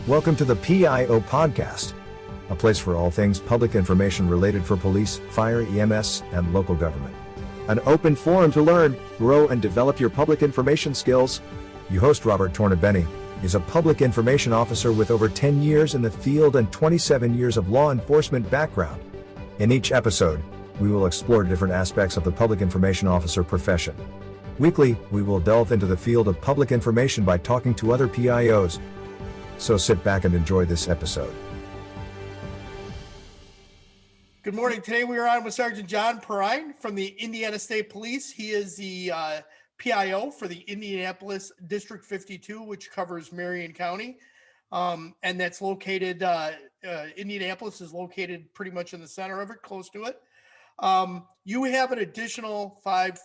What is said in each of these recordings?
Welcome to the PIO podcast, a place for all things public information related for police, fire, EMS, and local government. An open forum to learn, grow, and develop your public information skills. Your host, Robert Tornabene, is a public information officer with over 10 years in the field and 27 years of law enforcement background. In each episode, we will explore different aspects of the public information officer profession. Weekly, we will delve into the field of public information by talking to other PIOs. So sit back and enjoy this episode. Good morning. Today we are on with Sergeant John Perrine from the Indiana State Police. He is the PIO for the Indianapolis District 52, which covers Marion County. And that's located, Indianapolis is located pretty much in the center of it, close to it. You have an additional 5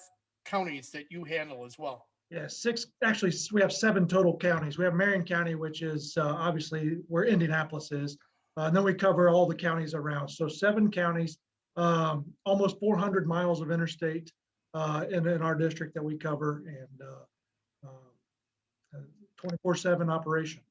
counties that you handle as well. Yeah, 6, actually, we have 7 total counties. We have Marion County, which is obviously where Indianapolis is. And then we cover all the counties around. So 7 counties, almost 400 miles of interstate in our district that we cover, and 24/7 operation.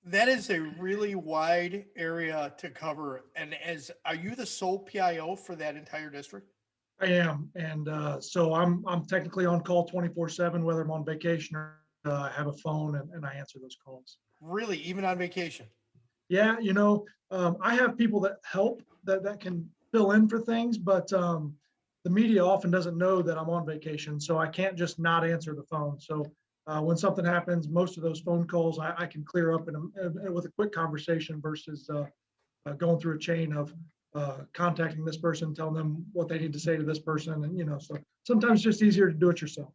That is a really wide area to cover. And are you the sole PIO for that entire district? I am, and so I'm technically on call 24/7, whether I'm on vacation or I have a phone and I answer those calls. Really, even on vacation? Yeah, I have people that help that can fill in for things, but the media often doesn't know that I'm on vacation, so I can't just not answer the phone. So when something happens, most of those phone calls I can clear up with a quick conversation versus going through a chain of contacting this person, telling them what they need to say to this person, and so sometimes it's just easier to do it yourself.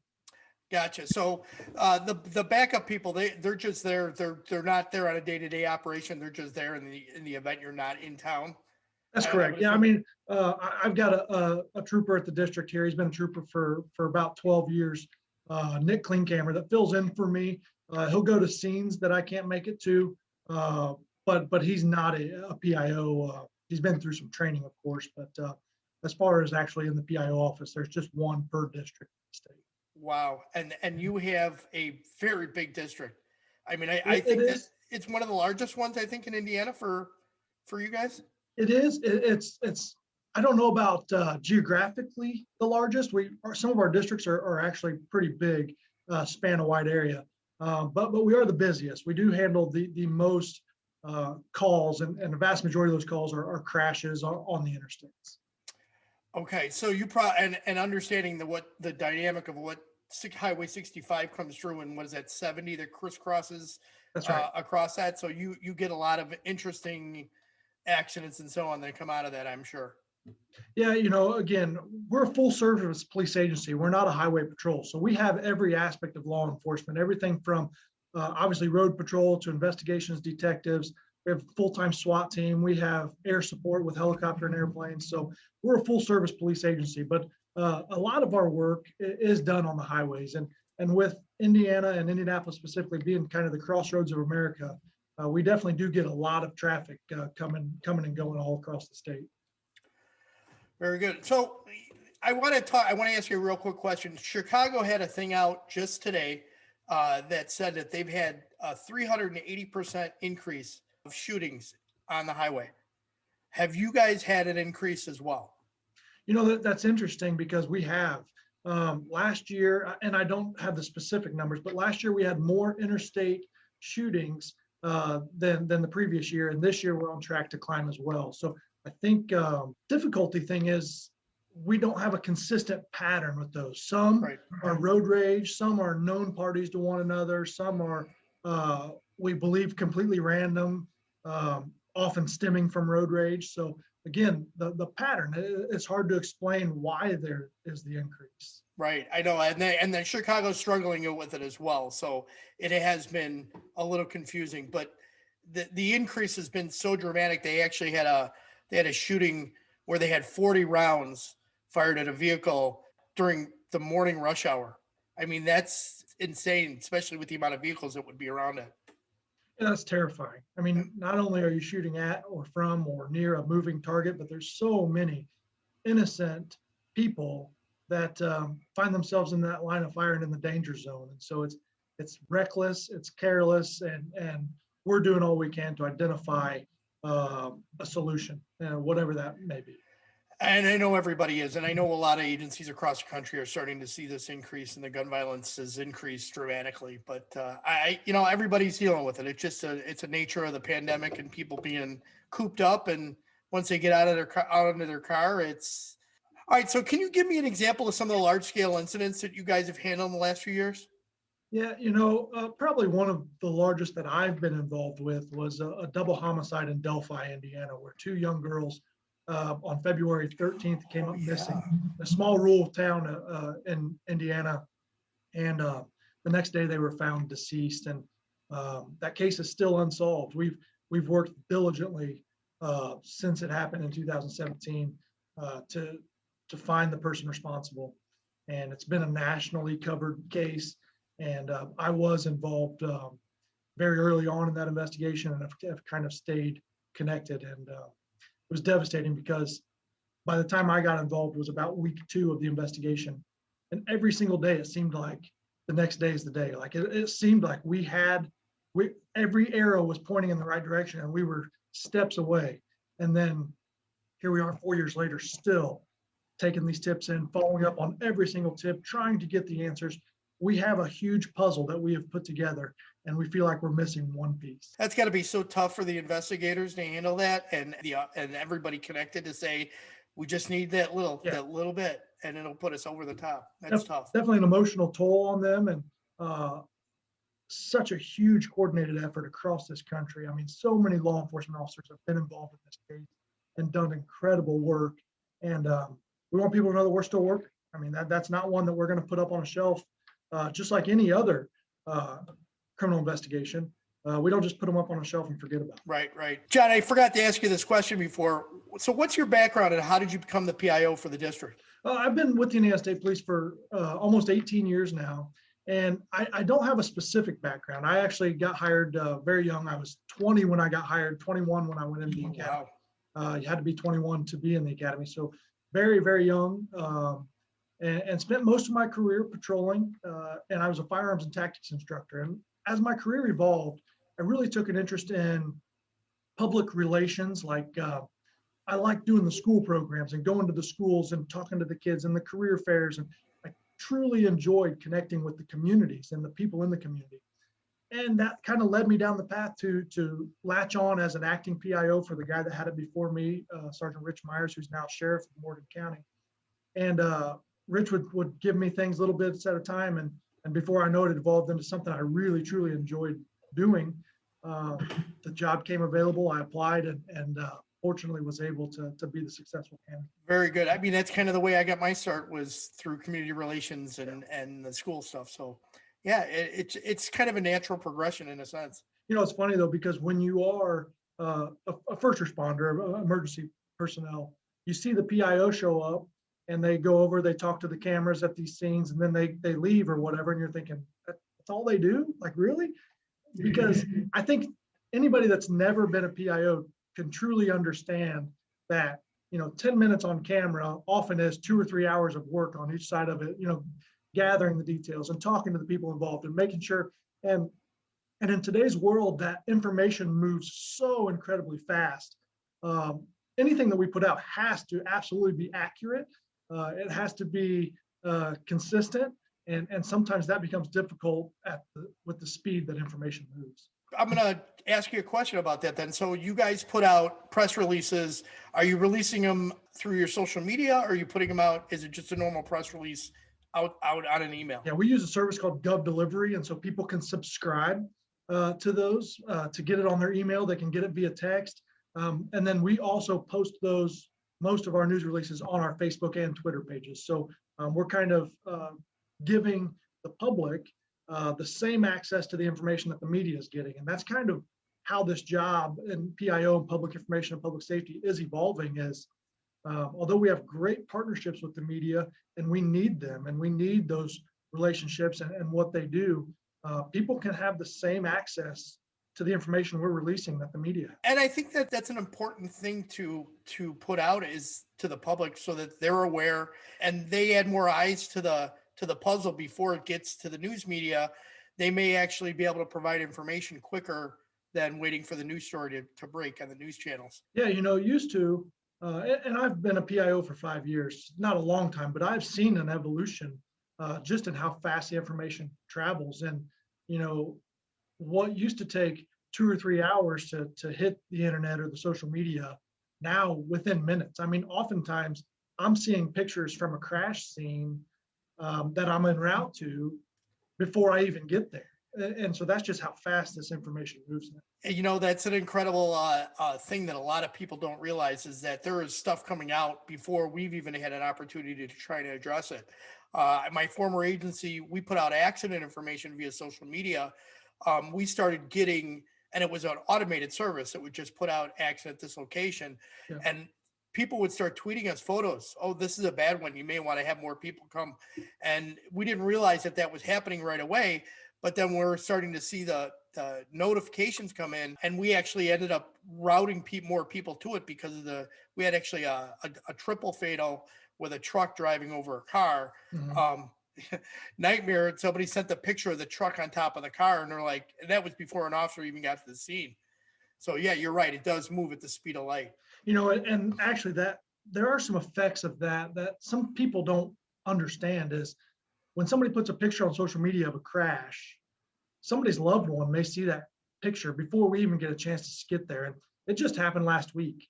Gotcha. So the backup people, they're just there. They're not there on a day-to-day operation. They're just there in the event you're not in town. That's correct. Yeah, I mean, I've got a trooper at the district here. He's been a trooper for about 12 years. Nick Cleancammer, that fills in for me. He'll go to scenes that I can't make it to, but he's not a PIO. He's been through some training, of course, but as far as actually in the PIO office, there's just one per district in the state. Wow. And you have a very big district. I mean, I think that it's one of the largest ones, I think, in Indiana for you guys. It is. It's I don't know about geographically the largest. Some of our districts are actually pretty big, span a wide area, but we are the busiest. We do handle the most calls, and the vast majority of those calls are crashes on the interstates. Okay, so you and understanding the dynamic of what Highway 65 comes through, and what is that, 70 that crisscrosses That's right. Across that. So you get a lot of interesting accidents and so on that come out of that, I'm sure. Yeah, again, we're a full service police agency. We're not a highway patrol. So we have every aspect of law enforcement, everything from obviously road patrol to investigations detectives. We have a full-time SWAT team. We have air support with helicopter and airplanes. So we're a full service police agency, but a lot of our work is done on the highways. And with Indiana and Indianapolis specifically being kind of the crossroads of America, we definitely do get a lot of traffic coming and going all across the state. Very good. So I want to ask you a real quick question. Chicago had a thing out just today that said that they've had a 380% increase of shootings on the highway. Have you guys had an increase as well? That's interesting because we have last year, and I don't have the specific numbers, but last year we had more interstate shootings than the previous year, and this year we're on track to climb as well. So I think difficulty thing is we don't have a consistent pattern with those. Some are road rage, some are known parties to one another, some are we believe completely random, often stemming from road rage. So again, the pattern, it's hard to explain why there is the increase. Right, I know, and then Chicago's struggling with it as well. So it has been a little confusing, but the increase has been so dramatic. They actually had a shooting where they had 40 rounds fired at a vehicle during the morning rush hour. I mean, that's insane, especially with the amount of vehicles that would be around it. Yeah, that's terrifying. I mean, not only are you shooting at or from or near a moving target, but there's so many innocent people that find themselves in that line of fire and in the danger zone. And so it's reckless, it's careless, and we're doing all we can to identify a solution, whatever that may be. And I know everybody is, and I know a lot of agencies across the country are starting to see this increase, and the gun violence has increased dramatically. But everybody's dealing with it. It's just it's a nature of the pandemic and people being cooped up. And once they get out into their car, it's all right. So, can you give me an example of some of the large scale incidents that you guys have handled in the last few years? Yeah, probably one of the largest that I've been involved with was a double homicide in Delphi, Indiana, where two young girls on February 13th came up missing. A small rural town in Indiana, and the next day they were found deceased. And that case is still unsolved. We've worked diligently since it happened in 2017 to find the person responsible, and it's been a nationally covered case. And I was involved very early on in that investigation, and have kind of stayed connected. And it was devastating because by the time I got involved was about week 2 of the investigation. And every single day, it seemed like the next day is the day. Like it seemed like every arrow was pointing in the right direction, and we were steps away. And then here we are 4 years later, still taking these tips in, following up on every single tip, trying to get the answers. We have a huge puzzle that we have put together, and we feel like we're missing one piece. That's got to be so tough for the investigators to handle that, and everybody connected to say, we just need that little bit, and it'll put us over the top. That's tough. Definitely an emotional toll on them, and such a huge coordinated effort across this country. I mean, so many law enforcement officers have been involved in this case and done incredible work. And we want people to know that we're still working. I mean, that's not one that we're going to put up on a shelf. Just like any other criminal investigation, we don't just put them up on a shelf and forget about them. Right. John, I forgot to ask you this question before. So what's your background and how did you become the PIO for the district? I've been with the Indiana State Police for almost 18 years now, and I don't have a specific background. I actually got hired very young. I was 20 when I got hired, 21 when I went into the academy. Wow. You had to be 21 to be in the academy. So very, very young. And spent most of my career patrolling, and I was a firearms and tactics instructor. And as my career evolved, I really took an interest in public relations. Like I like doing the school programs and going to the schools and talking to the kids and the career fairs. And I truly enjoyed connecting with the communities and the people in the community. And that kind of led me down the path to latch on as an acting PIO for the guy that had it before me, Sergeant Rich Myers, who's now sheriff of Morgan County. And Rich would give me things little bits at a time, and before I know it evolved into something I really truly enjoyed doing. The job came available, I applied, and fortunately was able to be the successful candidate. Very good. I mean, that's kind of the way I got my start, was through community relations and the school stuff. So yeah, it's kind of a natural progression in a sense. It's funny though, because when you are a first responder, emergency personnel, you see the PIO show up, and they go over, they talk to the cameras at these scenes, and then they leave or whatever. And you're thinking, that's all they do? Like, really? Because I think anybody that's never been a PIO can truly understand that, 10 minutes on camera often is 2 or 3 hours of work on each side of it, gathering the details and talking to the people involved and making sure. And in today's world, that information moves so incredibly fast. Anything that we put out has to absolutely be accurate. It has to be consistent, and sometimes that becomes difficult with the speed that information moves. I'm going to ask you a question about that then. So you guys put out press releases. Are you releasing them through your social media, or are you putting them out? Is it just a normal press release out on an email? Yeah, we use a service called Gov Delivery, and so people can subscribe to those to get it on their email. They can get it via text. And then we also post most of our news releases on our Facebook and Twitter pages. So we're kind of giving the public the same access to the information that the media is getting. And that's kind of how this job in PIO and public information and public safety is evolving. Is although we have great partnerships with the media, and we need them, and we need those relationships and what they do, people can have the same access to the information we're releasing that the media. And I think that that's an important thing to put out is to the public, so that they're aware and they add more eyes to the puzzle before it gets to the news media. They may actually be able to provide information quicker than waiting for the news story to break on the news channels. Yeah, used to, and I've been a PIO for 5 years, not a long time, but I've seen an evolution just in how fast the information travels. And, what used to take 2 or 3 hours to hit the internet or the social media, now within minutes. I mean, oftentimes I'm seeing pictures from a crash scene that I'm en route to before I even get there. And so that's just how fast this information moves now. That's an incredible thing that a lot of people don't realize, is that there is stuff coming out before we've even had an opportunity to try to address it. My former agency, we put out accident information via social media. We started getting, and it was an automated service that would just put out accident this location. Yeah. And people would start tweeting us photos. Oh, this is a bad one. You may want to have more people come. And we didn't realize that was happening right away. But then we're starting to see the notifications come in, and we actually ended up routing more people to it because we had actually a triple fatal with a truck driving over a car. Mhm. Nightmare. Somebody sent the picture of the truck on top of the car, and they're like, and that was before an officer even got to the scene. So yeah, you're right. It does move at the speed of light. And actually that there are some effects of that some people don't understand is when somebody puts a picture on social media of a crash, somebody's loved one may see that picture before we even get a chance to get there. And it just happened last week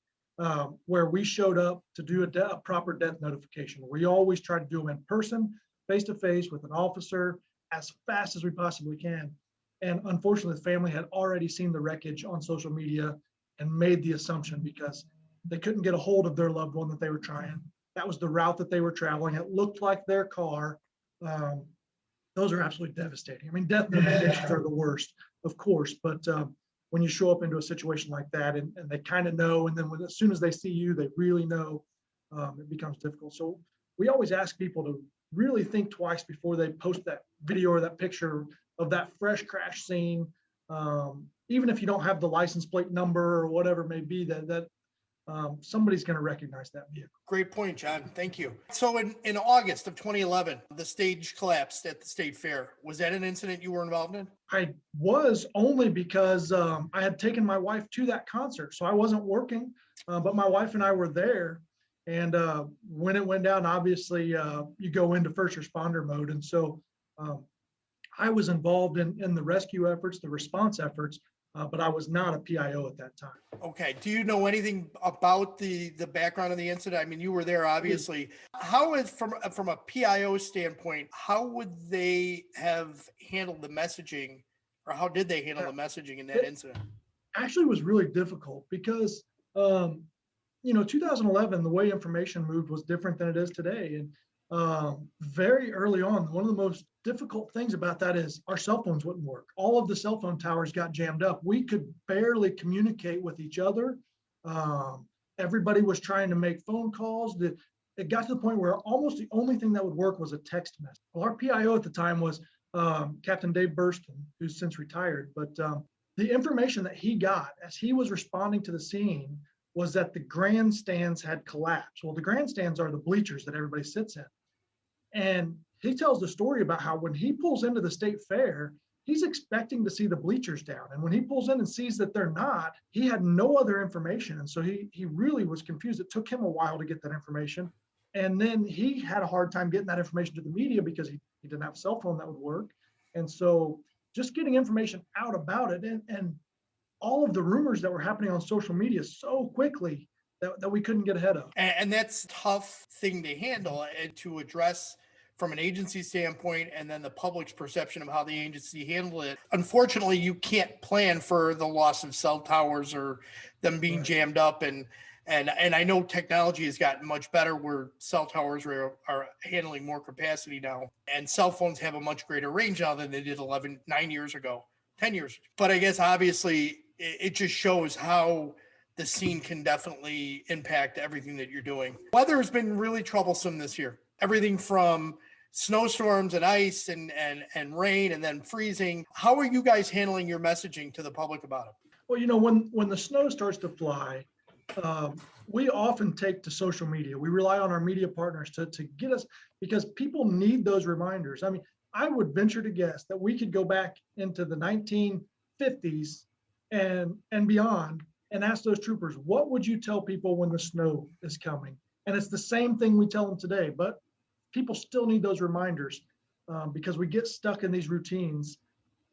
where we showed up to do a proper death notification. We always try to do them in person, face to face with an officer as fast as we possibly can. And unfortunately, the family had already seen the wreckage on social media and made the assumption because they couldn't get a hold of their loved one that they were trying. That was the route that they were traveling. It looked like their car. Those are absolutely devastating. I mean, death notifications are the worst, of course, but when you show up into a situation like that and they kind of know, and then as soon as they see you, they really know, it becomes difficult. So we always ask people to really think twice before they post that video or that picture of that fresh crash scene. Even if you don't have the license plate number or whatever it may be, that somebody's going to recognize that vehicle. Great point, John. Thank you. So in August of 2011, the stage collapsed at the state fair. Was that an incident you were involved in? I was, only because I had taken my wife to that concert. So I wasn't working, but my wife and I were there. And when it went down, obviously you go into first responder mode. And so I was involved in the rescue efforts, the response efforts, but I was not a PIO at that time. Okay. Do you know anything about the background of the incident? I mean, you were there, obviously. How is, from a PIO standpoint, how would they have handled the messaging, or how did they handle the messaging in that incident? Actually, it was really difficult because 2011, the way information moved was different than it is today. And very early on, one of the most difficult things about that is our cell phones wouldn't work. All of the cell phone towers got jammed up. We could barely communicate with each other. Everybody was trying to make phone calls. It got to the point where almost the only thing that would work was a text message. Well, our PIO at the time was Captain Dave Burston, who's since retired. But the information that he got as he was responding to the scene was that the grandstands had collapsed. Well, the grandstands are the bleachers that everybody sits in. And he tells the story about how when he pulls into the state fair, he's expecting to see the bleachers down. And when he pulls in and sees that they're not, he had no other information. And so he really was confused. It took him a while to get that information. And then he had a hard time getting that information to the media because he didn't have a cell phone that would work. And so just getting information out about it and all of the rumors that were happening on social media so quickly that we couldn't get ahead of. And that's a tough thing to handle and to address from an agency standpoint, and then the public's perception of how the agency handled it. Unfortunately, you can't plan for the loss of cell towers or them being jammed up. And I know technology has gotten much better where cell towers are handling more capacity now. And cell phones have a much greater range now than they did 9 years ago, 10 years. But I guess obviously it just shows how the scene can definitely impact everything that you're doing. Weather has been really troublesome this year. Everything from snowstorms and ice and rain and then freezing. How are you guys handling your messaging to the public about it? Well, when the snow starts to fly, we often take to social media. We rely on our media partners to get us, because people need those reminders. I mean, I would venture to guess that we could go back into the 1950s and beyond, and ask those troopers, what would you tell people when the snow is coming? And it's the same thing we tell them today, but people still need those reminders because we get stuck in these routines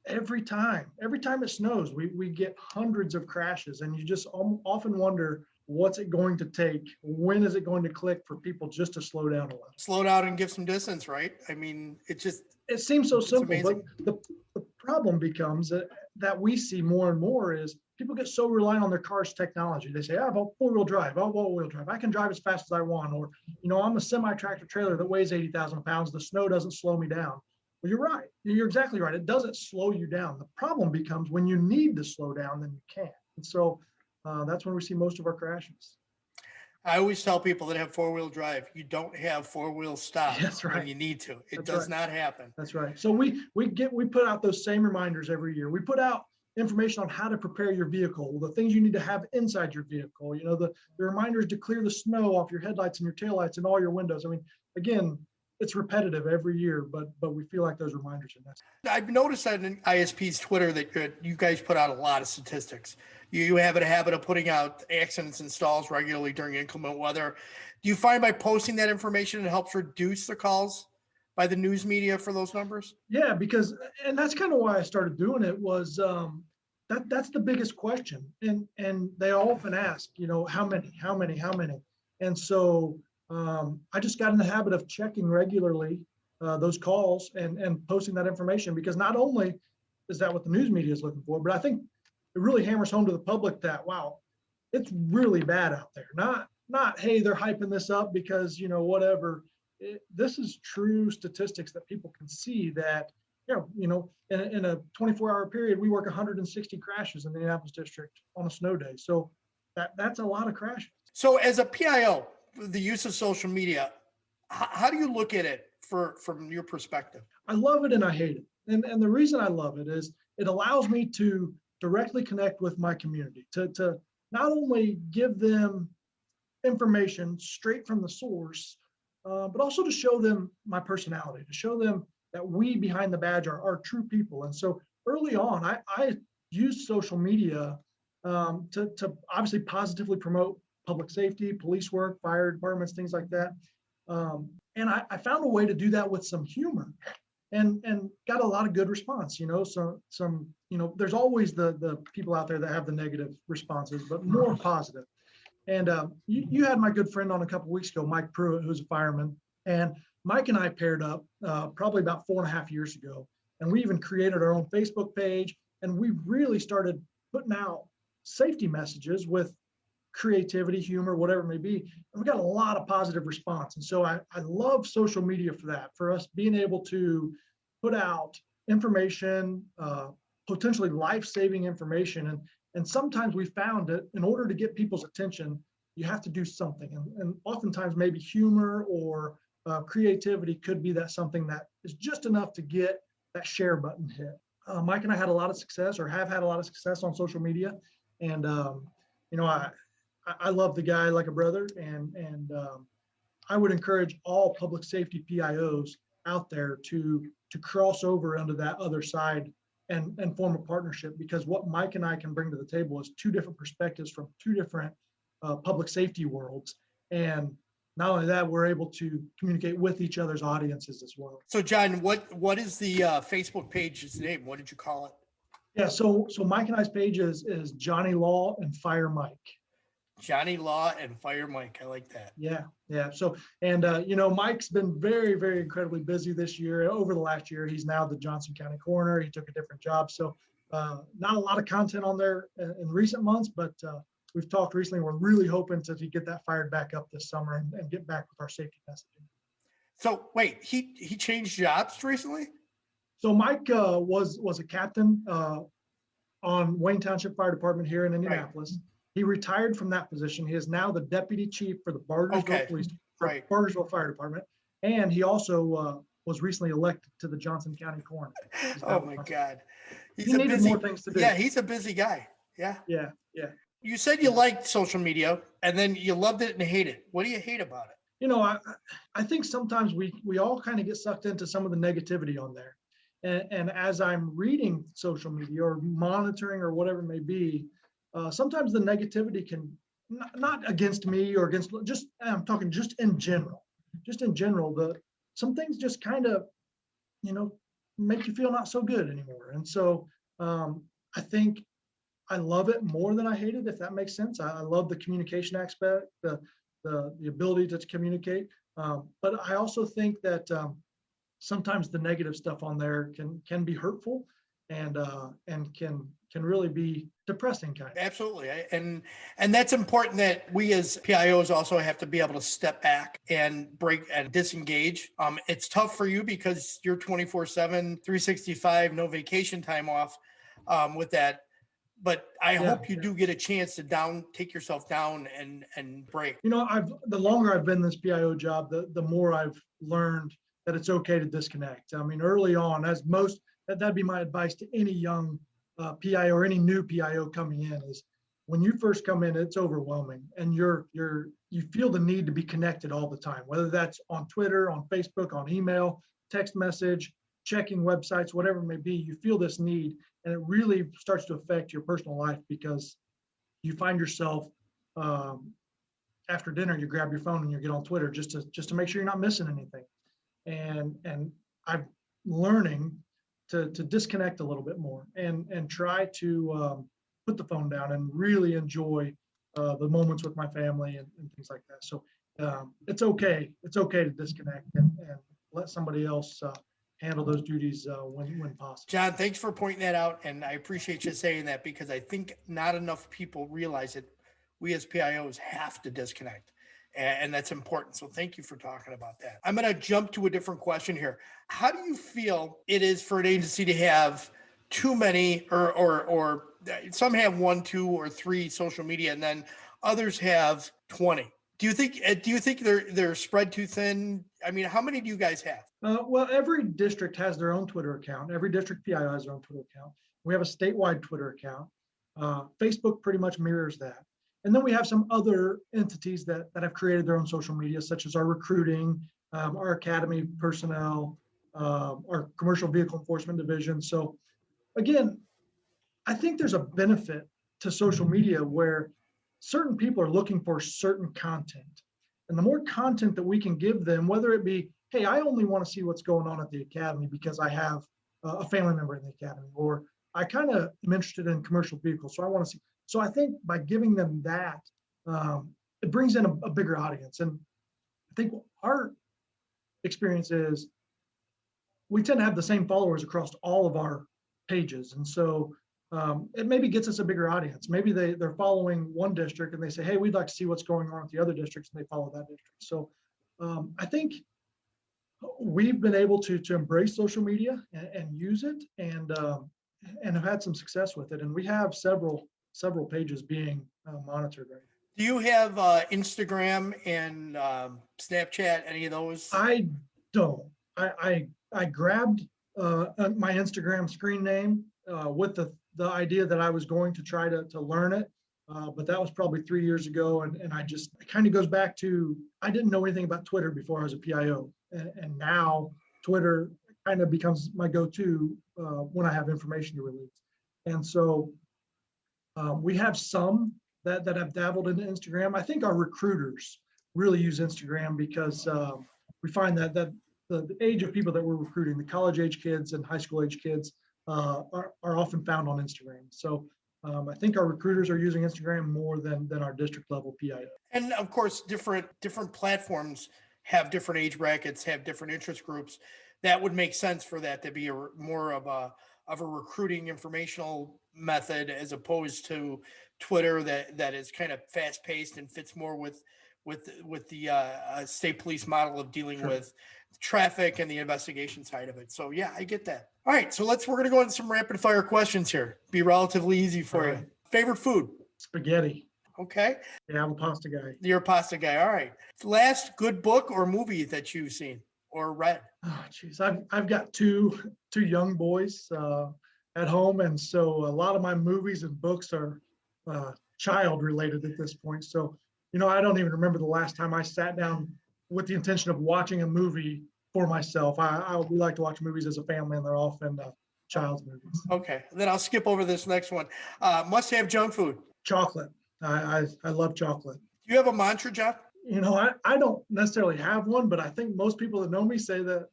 every time. Every time it snows, we get hundreds of crashes, and you just often wonder, what's it going to take? When is it going to click for people just to slow down a little? Slow down and give some distance, right? I mean, It seems so simple, amazing. but the problem becomes that we see more and more is people get so reliant on their car's technology. They say, I have a four-wheel drive, I have all-wheel drive. I can drive as fast as I want. Or, I'm a semi-tractor trailer that weighs 80,000 pounds. The snow doesn't slow me down. Well, you're right. You're exactly right. It doesn't slow you down. The problem becomes when you need to slow down, then you can't. And so that's when we see most of our crashes. I always tell people that have four-wheel drive, you don't have four-wheel stop That's right. when you need to. It That's does right. not happen. That's right. So we put out those same reminders every year. We put out information on how to prepare your vehicle, the things you need to have inside your vehicle, the reminders to clear the snow off your headlights and your taillights and all your windows. I mean, again, it's repetitive every year, but we feel like those reminders are necessary. I've noticed on ISP's Twitter that you guys put out a lot of statistics. You have a habit of putting out accidents and stalls regularly during inclement weather. Do you find by posting that information, it helps reduce the calls by the news media for those numbers? Yeah, and that's kind of why I started doing it was that's the biggest question. And they often ask, how many? And so I just got in the habit of checking regularly those calls and posting that information, because not only is that what the news media is looking for, but I think it really hammers home to the public that, wow, it's really bad out there. Not, hey, they're hyping this up because, whatever. This is true statistics that people can see that, in a 24-hour period, we work 160 crashes in the Indianapolis District on a snow day. So that's a lot of crashes. So as a PIO, the use of social media, how do you look at it from your perspective? I love it and I hate it. And the reason I love it is it allows me to directly connect with my community, to not only give them information straight from the source, but also to show them my personality, to show them that we behind the badge are true people. And so early on, I used social media to obviously positively promote public safety, police work, fire departments, things like that. And I found a way to do that with some humor and got a lot of good response. So there's always the people out there that have the negative responses, but more positive. And you had my good friend on a couple of weeks ago, Mike Pruitt, who's a fireman. And Mike and I paired up probably about 4.5 years ago. And we even created our own Facebook page. And we really started putting out safety messages with creativity, humor, whatever it may be. And we got a lot of positive response. And so I love social media for that, for us being able to put out information, potentially life-saving information. And sometimes we found that in order to get people's attention, you have to do something. And oftentimes maybe humor or creativity could be that something that is just enough to get that share button hit. Mike and I had a lot of success, or have had a lot of success on social media. And, I love the guy like a brother, and I would encourage all public safety PIOs out there to cross over onto that other side and form a partnership, because what Mike and I can bring to the table is two different perspectives from two different public safety worlds. And not only that, we're able to communicate with each other's audiences as well. So John, what is the Facebook page's name? What did you call it? Yeah, so Mike and I's page is Johnny Law and Fire Mike. Johnny Law and Fire Mike. I like that. Yeah. So, and Mike's been very, very incredibly busy this year. Over the last year, he's now the Johnson County coroner. He took a different job. So not a lot of content on there in recent months, but we've talked recently. We're really hoping to get that fired back up this summer and get back with our safety messaging. So wait, he changed jobs recently? So Mike was a captain on Wayne Township Fire Department here in Indianapolis. Right. He retired from that position. He is now the deputy chief for the Bargersville Fire Department. And he also was recently elected to the Johnson County coroner. Oh my God. He needed more things to do. Yeah, he's a busy guy. Yeah. You said you liked social media and then you loved it and hated it. What do you hate about it? I think sometimes we all kind of get sucked into some of the negativity on there. And as I'm reading social media or monitoring or whatever it may be, sometimes the negativity can, not against me or against, just, I'm talking just in general, some things just kind of, make you feel not so good anymore. And so I think I love it more than I hate it, if that makes sense. I love the communication aspect, the ability to communicate. But I also think that sometimes the negative stuff on there can be hurtful and can really be depressing kind of. Absolutely. And that's important, that we as PIOs also have to be able to step back and break and disengage. It's tough for you because you're 24/7, 365, no vacation time off with that. But I hope you do get a chance to take yourself down and break. The longer I've been in this PIO job, the more I've learned that it's okay to disconnect. I mean, early on, that'd be my advice to any young PIO or any new PIO coming in, is when you first come in, it's overwhelming, and you feel the need to be connected all the time, whether that's on Twitter, on Facebook, on email, text message, checking websites, whatever it may be. You feel this need, and it really starts to affect your personal life, because you find yourself after dinner, you grab your phone and you get on Twitter just to make sure you're not missing anything. And I'm learning to disconnect a little bit more and try to put the phone down and really enjoy the moments with my family and things like that. So it's okay to disconnect and let somebody else handle those duties when possible. John, thanks for pointing that out. And I appreciate you saying that, because I think not enough people realize that we as PIOs have to disconnect. And that's important. So thank you for talking about that. I'm going to jump to a different question here. How do you feel it is for an agency to have too many, or some have 1, 2, or 3 social media, and then others have 20? Do you think they're spread too thin? I mean, how many do you guys have? Well, every district has their own Twitter account. Every district PIO has their own Twitter account. We have a statewide Twitter account. Facebook pretty much mirrors that. And then we have some other entities that have created their own social media, such as our recruiting, our academy personnel, our commercial vehicle enforcement division. So again, I think there's a benefit to social media where certain people are looking for certain content. And the more content that we can give them, whether it be, hey, I only want to see what's going on at the academy because I have a family member in the academy, or I kind of am interested in commercial vehicles, so I want to see. So I think by giving them that, it brings in a bigger audience. And I think our experience is we tend to have the same followers across all of our pages. And so it maybe gets us a bigger audience. Maybe they're following one district and they say, hey, we'd like to see what's going on with the other districts, and they follow that district. So I think we've been able to embrace social media and use it, and have had some success with it. And we have several pages being monitored right now. Do you have Instagram and Snapchat, any of those? I don't. I grabbed my Instagram screen name with the idea that I was going to try to learn it. But that was probably 3 years ago. And it kind of goes back to, I didn't know anything about Twitter before I was a PIO. And now Twitter kind of becomes my go-to when I have information to release. And so we have some that have dabbled into Instagram. I think our recruiters really use Instagram because we find that the age of people that we're recruiting, the college age kids and high school age kids, are often found on Instagram. So I think our recruiters are using Instagram more than our district level PIO. And of course, different platforms have different age brackets, have different interest groups. That would make sense for that to be more of a recruiting informational method, as opposed to Twitter that is kind of fast paced and fits more with the state police model of dealing with traffic and the investigation side of it. So yeah, I get that. All right, so we're going to go into some rapid fire questions here. Be relatively easy for you. Favorite food? Spaghetti. Okay. Yeah, I'm a pasta guy. You're a pasta guy. All right. Last good book or movie that you've seen or read? Oh, geez. I've got two young boys at home. And so a lot of my movies and books are child related at this point. So, I don't even remember the last time I sat down with the intention of watching a movie for myself. We like to watch movies as a family, and they're often child's movies. Okay, then I'll skip over this next one. Must have junk food. Chocolate. I love chocolate. Do you have a mantra, John? I don't necessarily have one, but I think most people that know me say that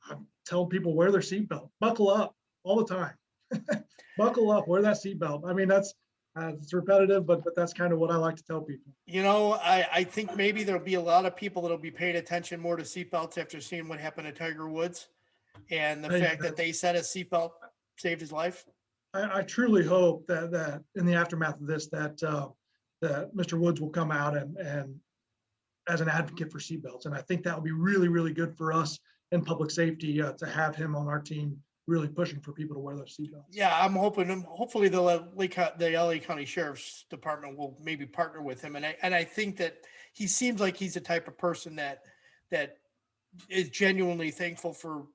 I'm telling people wear their seatbelt, buckle up all the time. Buckle up, wear that seatbelt. I mean, that's it's repetitive, but that's kind of what I like to tell people. I think maybe there'll be a lot of people that'll be paying attention more to seatbelts after seeing what happened to Tiger Woods and the fact that they said a seatbelt saved his life. I truly hope that in the aftermath of this, that Mr. Woods will come out and as an advocate for seatbelts. And I think that would be really, really good for us in public safety to have him on our team, really pushing for people to wear their seatbelts. Yeah, I'm hoping. Hopefully, the LA County Sheriff's Department will maybe partner with him, and I think that he seems like he's the type of person that is genuinely thankful for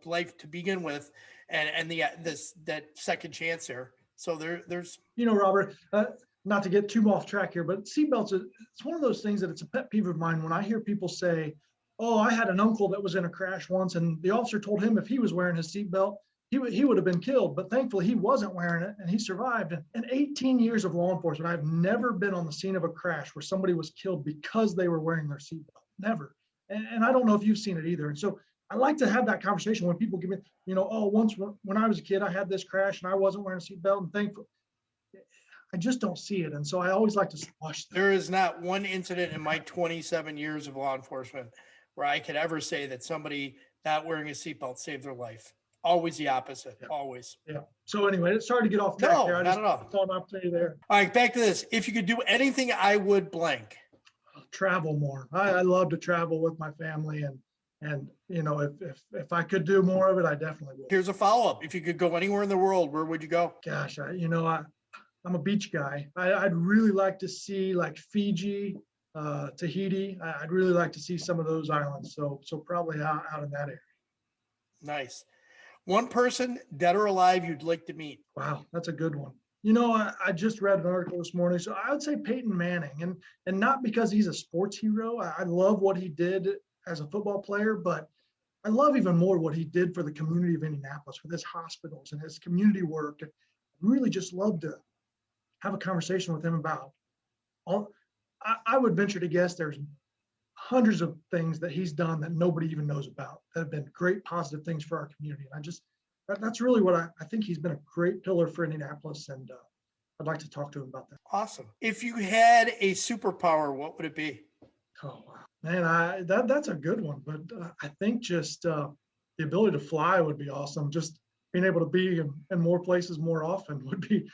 life to begin with, and that second chance there. So there's Robert. Not to get too off track here, but seatbelts, it's one of those things that it's a pet peeve of mine when I hear people say, oh, I had an uncle that was in a crash once and the officer told him if he was wearing his seatbelt, he would have been killed. But thankfully he wasn't wearing it and he survived. And in 18 years of law enforcement, I've never been on the scene of a crash where somebody was killed because they were wearing their seatbelt. Never. And I don't know if you've seen it either. And so I like to have that conversation when people give me, once when I was a kid, I had this crash and I wasn't wearing a seatbelt, and thankfully, I just don't see it. And so I always like to squash that. There is not one incident in my 27 years of law enforcement where I could ever say that somebody not wearing a seatbelt saved their life. Always the opposite. Yeah. Always. Yeah. So anyway, sorry to get off track there. I not at all. Saw an opportunity there. All right, back to this. If you could do anything, I would blank. Travel more. I love to travel with my family, and if I could do more of it, I definitely would. Here's a follow-up. If you could go anywhere in the world, where would you go? Gosh, I'm a beach guy. I'd really like to see like Fiji, Tahiti. I'd really like to see some of those islands. So probably out in that area. Nice. One person, dead or alive, you'd like to meet. Wow, that's a good one. I just read an article this morning. So I would say Peyton Manning, and not because he's a sports hero. I love what he did as a football player, but I love even more what he did for the community of Indianapolis with his hospitals and his community work. And really just love to have a conversation with him about I would venture to guess there's hundreds of things that he's done that nobody even knows about that have been great positive things for our community. And that's really what I think he's been a great pillar for Indianapolis, and I'd like to talk to him about that. Awesome. If you had a superpower, what would it be? Oh, wow. Man, that's a good one, but I think just the ability to fly would be awesome. Just being able to be in more places more often would be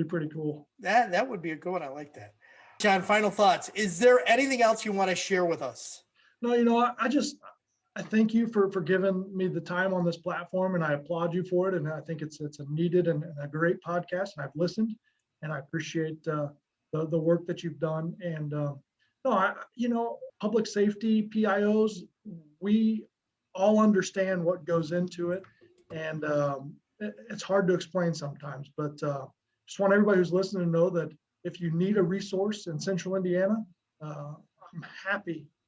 pretty cool. That would be a good one. I like that. John, final thoughts. Is there anything else you want to share with us? No, I thank you for giving me the time on this platform, and I applaud you for it. And I think it's a needed and a great podcast. And I've listened, and I appreciate the work that you've done. And public safety, PIOs, we all understand what goes into it. And it's hard to explain sometimes, but just want everybody who's listening to know that if you need a resource in Central Indiana, I'm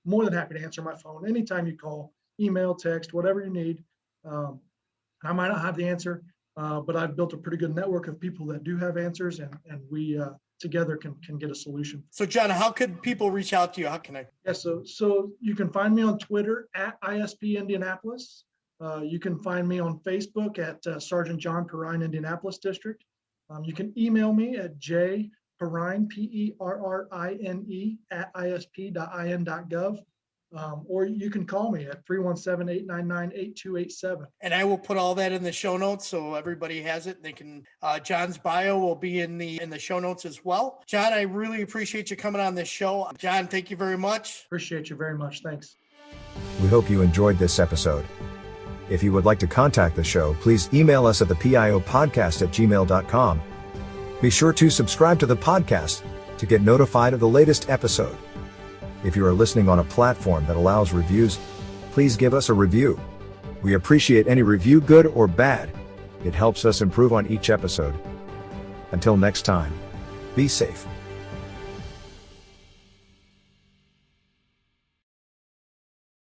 more than happy to answer my phone anytime you call, email, text, whatever you need. I might not have the answer, but I've built a pretty good network of people that do have answers, and we together can get a solution. So John, how could people reach out to you? How can I? Yeah, so you can find me on Twitter at ISP Indianapolis. You can find me on Facebook at Sergeant John Perrine, Indianapolis District. You can email me at jperrine, Perrine, at isp.in.gov. Or you can call me at 317-899-8287. And I will put all that in the show notes so everybody has it. They can. John's bio will be in the show notes as well. John, I really appreciate you coming on this show. John, thank you very much. Appreciate you very much. Thanks. We hope you enjoyed this episode. If you would like to contact the show, please email us at thepiopodcast@gmail.com. Be sure to subscribe to the podcast to get notified of the latest episode. If you are listening on a platform that allows reviews, please give us a review. We appreciate any review, good or bad. It helps us improve on each episode. Until next time, be safe.